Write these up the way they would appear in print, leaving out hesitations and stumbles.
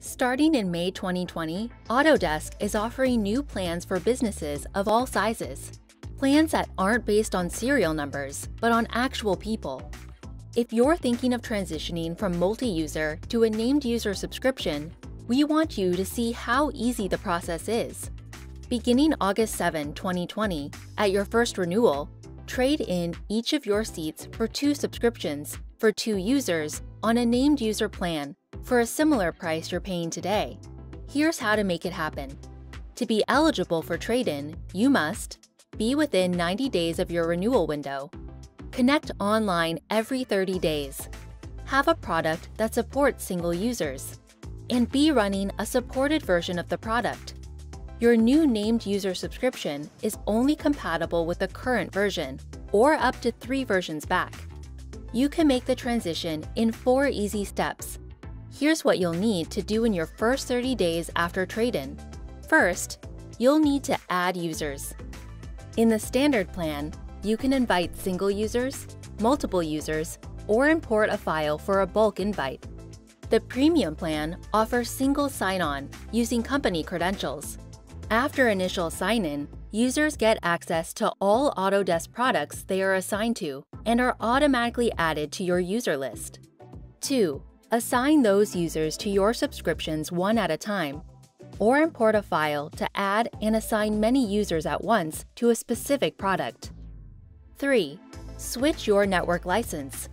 Starting in May 2020, Autodesk is offering new plans for businesses of all sizes. Plans that aren't based on serial numbers, but on actual people. If you're thinking of transitioning from multi-user to a named user subscription, we want you to see how easy the process is. Beginning August 7, 2020, at your first renewal, trade in each of your seats for 2 subscriptions for 2 users on a named user plan for a similar price you're paying today. Here's how to make it happen. To be eligible for trade-in, you must be within 90 days of your renewal window, connect online every 30 days, have a product that supports single users, and be running a supported version of the product. Your new named user subscription is only compatible with the current version or up to 3 versions back. You can make the transition in 4 easy steps. Here's what you'll need to do in your first 30 days after trade-in. First, you'll need to add users. In the standard plan, you can invite single users, multiple users, or import a file for a bulk invite. The premium plan offers single sign-on using company credentials. After initial sign-in, users get access to all Autodesk products they are assigned to and are automatically added to your user list. 2. Assign those users to your subscriptions one at a time, or import a file to add and assign many users at once to a specific product. 3. Switch your network license.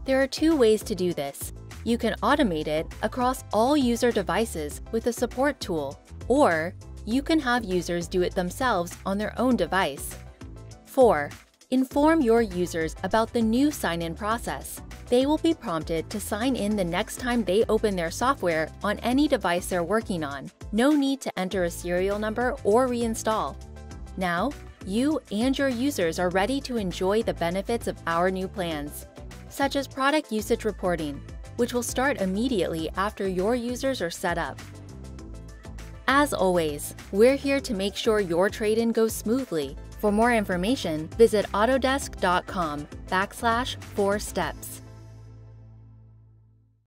There are 2 ways to do this. You can automate it across all user devices with a support tool, or you can have users do it themselves on their own device. 4. Inform your users about the new sign-in process. They will be prompted to sign in the next time they open their software on any device they're working on. No need to enter a serial number or reinstall. Now, you and your users are ready to enjoy the benefits of our new plans, such as product usage reporting, which will start immediately after your users are set up. As always, we're here to make sure your trade-in goes smoothly. For more information, visit autodesk.com/4steps.